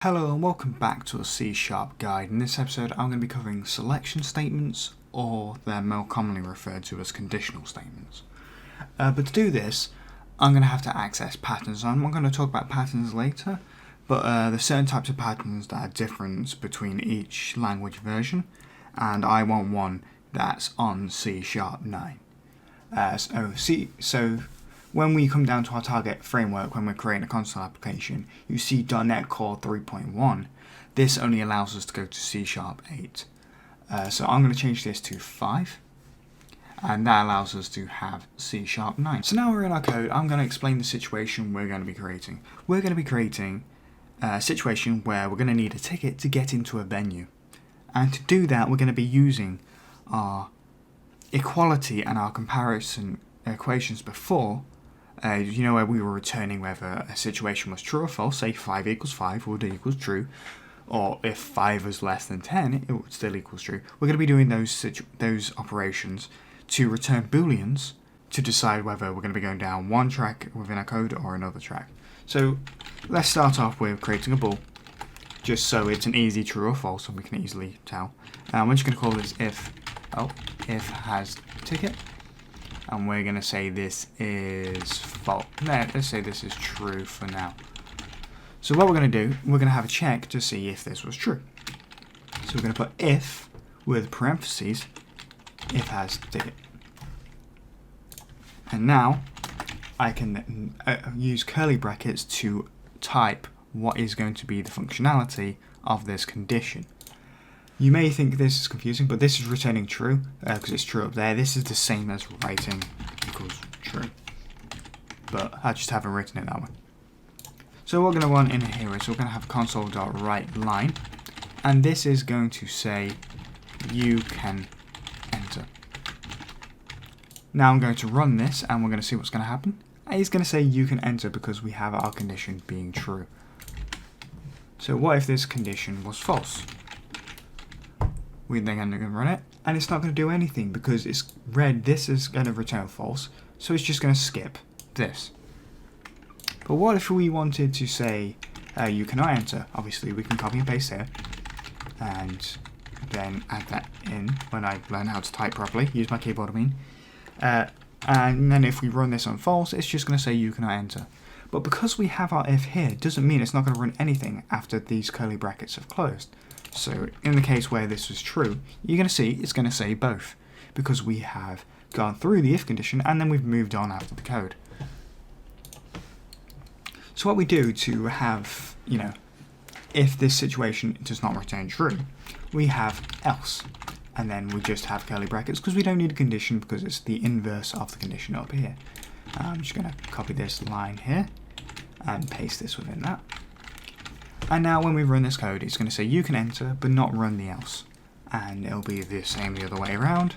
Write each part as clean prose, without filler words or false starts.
Hello and welcome back to a C# guide. In this episode I'm going to be covering selection statements, or they're more commonly referred to as conditional statements. But to do this I'm going to have to access patterns. I'm not going to talk about patterns later, but there's certain types of patterns that are different between each language version, and I want one that's on C#9. So when we come down to our target framework, when we're creating a console application, you see .NET Core 3.1. This only allows us to go to C#8. So I'm going to change this to 5, and that allows us to have C#9. So now we're in our code, I'm going to explain the situation we're going to be creating. We're going to be creating a situation where we're going to need a ticket to get into a venue. And to do that, we're going to be using our equality and our comparison equations before. Where we were returning whether a situation was true or false, say 5 equals 5 would equals true, or if 5 was less than 10, it would still equals true. We're going to be doing those operations to return booleans to decide whether we're going to be going down one track within our code or another track. So let's start off with creating a bool, just so it's an easy true or false and we can easily tell. We're just going to call this if has ticket. And we're going to say this is false. Let's say this is true for now. So what we're going to do, we're going to have a check to see if this was true. So we're going to put if with parentheses, if has ticket. And now I can use curly brackets to type what is going to be the functionality of this condition. You may think this is confusing, but this is returning true, because it's true up there. This is the same as writing equals true, but I just haven't written it that way. So what we're going to want in here is we're going to have console.writeLine, and this is going to say you can enter. Now I'm going to run this, and we're going to see what's going to happen. And it's going to say you can enter because we have our condition being true. So what if this condition was false? We're then going to run it, and it's not going to do anything because it's read this is going to return false, so it's just going to skip this. But what if we wanted to say you cannot enter? Obviously we can copy and paste here, and then add that in when I learn how to type properly, use my keyboard and then if we run this on false, it's just going to say you cannot enter. But because we have our if here, it doesn't mean it's not going to run anything after these curly brackets have closed. So in the case where this was true, you're going to see it's going to say both, because we have gone through the if condition and then we've moved on after the code. So what we do to have, if this situation does not return true, we have else, and then we just have curly brackets because we don't need a condition because it's the inverse of the condition up here. I'm just going to copy this line here and paste this within that. And now when we run this code, it's going to say you can enter, but not run the else. And it'll be the same the other way around.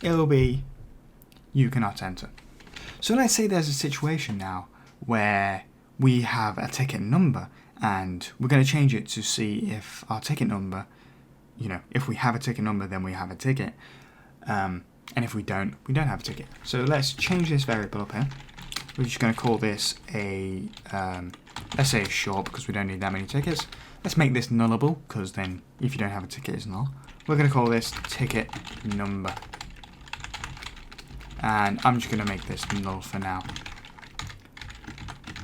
It'll be you cannot enter. So let's say there's a situation now where we have a ticket number, and we're going to change it to see if our ticket number, if we have a ticket number, then we have a ticket. And if we don't have a ticket. So let's change this variable up here. We're just going to call this a, let's say it's short because we don't need that many tickets. Let's make this nullable because then if you don't have a ticket, it's null. We're going to call this ticket number. And I'm just going to make this null for now.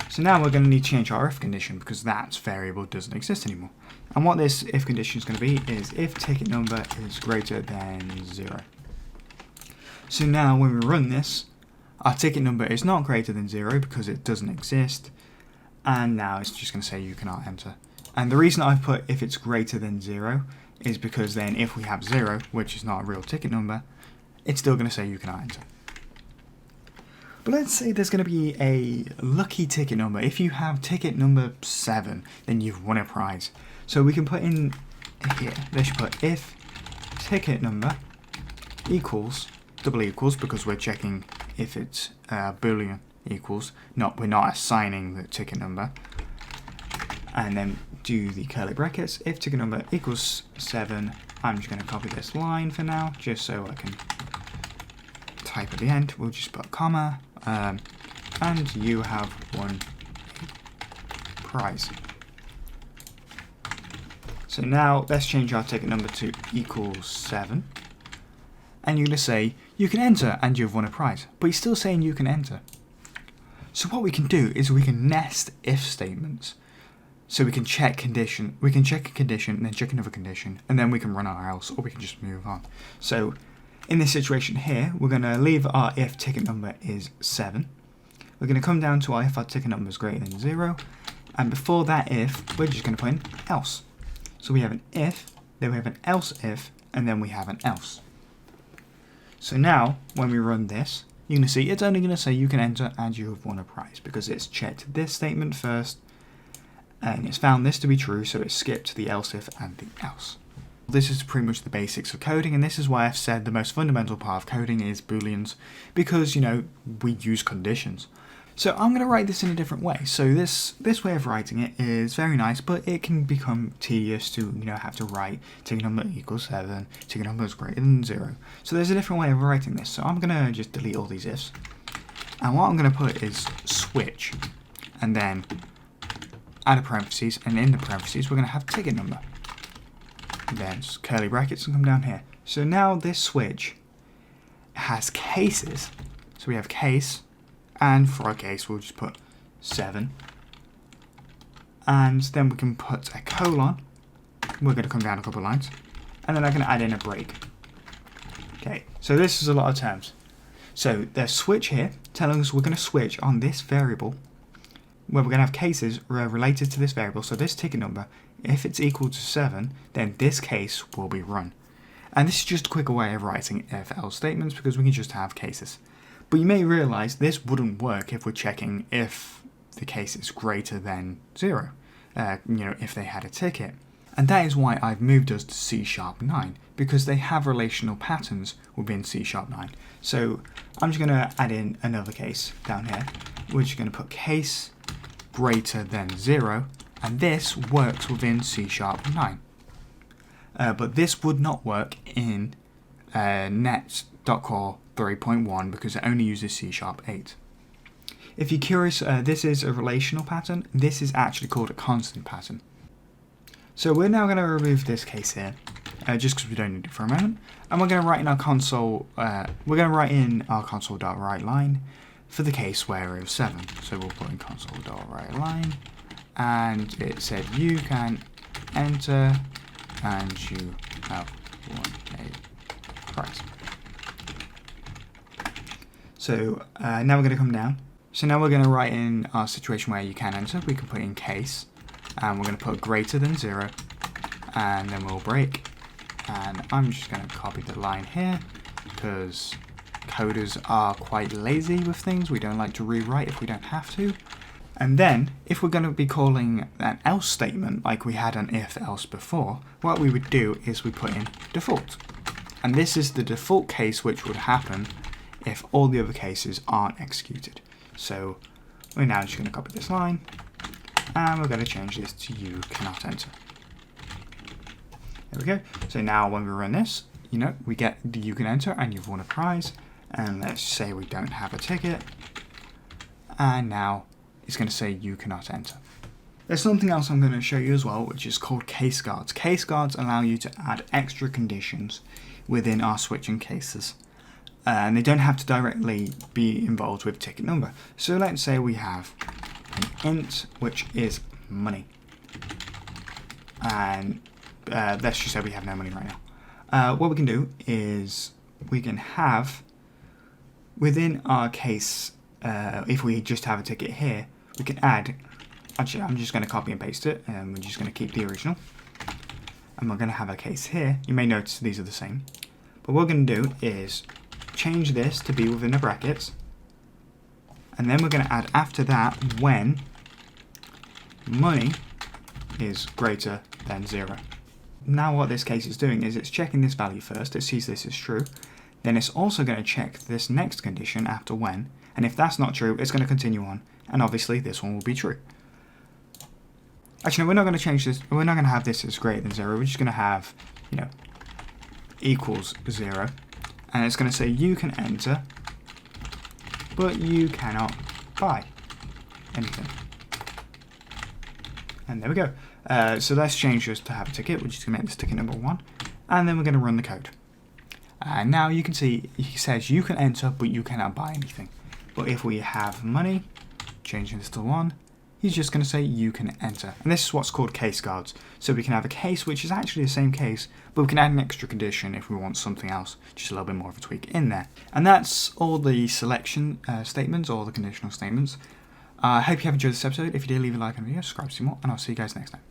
So now we're going to need to change our if condition because that variable doesn't exist anymore. And what this if condition is going to be is if ticket number is greater than 0. So now when we run this, our ticket number is not greater than 0 because it doesn't exist, and now it's just going to say you cannot enter. And the reason I've put if it's greater than 0 is because then if we have 0, which is not a real ticket number, it's still going to say you cannot enter. But let's say there's going to be a lucky ticket number. If you have ticket number 7, then you've won a prize. So we can put in here, let's put if ticket number equals, double equals, because we're checking if it's boolean equals, we're not assigning the ticket number, and then do the curly brackets. If ticket number equals 7, I'm just going to copy this line for now, just so I can type at the end. We'll just put comma, and you have won a prize. So now let's change our ticket number to equals 7. And you're going to say, you can enter and you've won a prize. But he's still saying you can enter. So what we can do is we can nest if statements. So we can check a condition, and then check another condition, and then we can run our else, or we can just move on. So in this situation here, we're going to leave our if ticket number is 7. We're going to come down to our if our ticket number is greater than 0. And before that if, we're just going to put in else. So we have an if, then we have an else if, and then we have an else. So now, when we run this, you're going to see it's only going to say you can enter and you have won a prize, because it's checked this statement first, and it's found this to be true, so it skipped the else if and the else. This is pretty much the basics of coding, and this is why I've said the most fundamental part of coding is booleans, because, you know, we use conditions. So I'm going to write this in a different way. So this way of writing it is very nice, but it can become tedious to, you know, have to write ticket number equals 7, ticket number is greater than 0. So there's a different way of writing this. So I'm going to just delete all these ifs. And what I'm going to put is switch, and then add a parentheses, and in the parentheses we're going to have ticket number. And then curly brackets and come down here. So now this switch has cases. So we have case, and for our case we'll just put 7. And then we can put a colon. We're going to come down a couple of lines. And then I'm going to add in a break. Okay, so this is a lot of terms. So there's switch here, telling us we're going to switch on this variable, where we're going to have cases related to this variable. So this ticket number, if it's equal to 7, then this case will be run. And this is just a quicker way of writing if-else statements, because we can just have cases. But you may realize this wouldn't work if we're checking if the case is greater than 0, you know, if they had a ticket. And that is why I've moved us to C#9, because they have relational patterns within C#9. So I'm just going to add in another case down here. We're just going to put case greater than 0, and this works within C#9. But this would not work in net.core 3.1 because it only uses C#8. If you're curious, this is a relational pattern. This is actually called a constant pattern. So we're now going to remove this case here, just because we don't need it for a moment. And we're going to write in our console, console.writeLine for the case where it was 7. So we'll put in console.writeLine, and it said you can enter and you have won a prize. So now we're going to come down. So now we're going to write in our situation where you can enter. We can put in case, and we're going to put greater than 0, and then we'll break. And I'm just going to copy the line here because coders are quite lazy with things. We don't like to rewrite if we don't have to. And then, if we're going to be calling an else statement like we had an if-else before, what we would do is we put in default. And this is the default case which would happen if all the other cases aren't executed. So we're now just going to copy this line, and we're going to change this to you cannot enter. There we go. So now when we run this, you know, we get the you can enter and you've won a prize. And let's say we don't have a ticket. And now it's going to say you cannot enter. There's something else I'm going to show you as well, which is called case guards. Case guards allow you to add extra conditions within our switching cases. And they don't have to directly be involved with ticket number. So let's say we have an int, which is money. And let's just say we have no money right now. What we can do is we can have, within our case, if we just have a ticket here, we can add, actually I'm just going to copy and paste it, and we're just going to keep the original. And we're going to have a case here. You may notice these are the same. But what we're going to do is change this to be within the brackets. And then we're going to add after that when money is greater than 0. Now what this case is doing is it's checking this value first. It sees this is true. Then it's also going to check this next condition after when. And if that's not true, it's going to continue on. And obviously this one will be true. Actually, no, we're not going to change this. We're not going to have this as greater than 0. We're just going to have, you know, equals 0. And it's going to say you can enter, but you cannot buy anything. And there we go. So let's change this to have a ticket. We're just going to make this ticket number 1, and then we're going to run the code. And now you can see he says you can enter, but you cannot buy anything. But if we have money, changing this to 1, he's just going to say you can enter. And this is what's called case guards. So we can have a case which is actually the same case, but we can add an extra condition if we want something else, just a little bit more of a tweak in there. And that's all the selection statements, or the conditional statements. I hope you have enjoyed this episode. If you did, leave a like on the video, subscribe to see more, and I'll see you guys next time.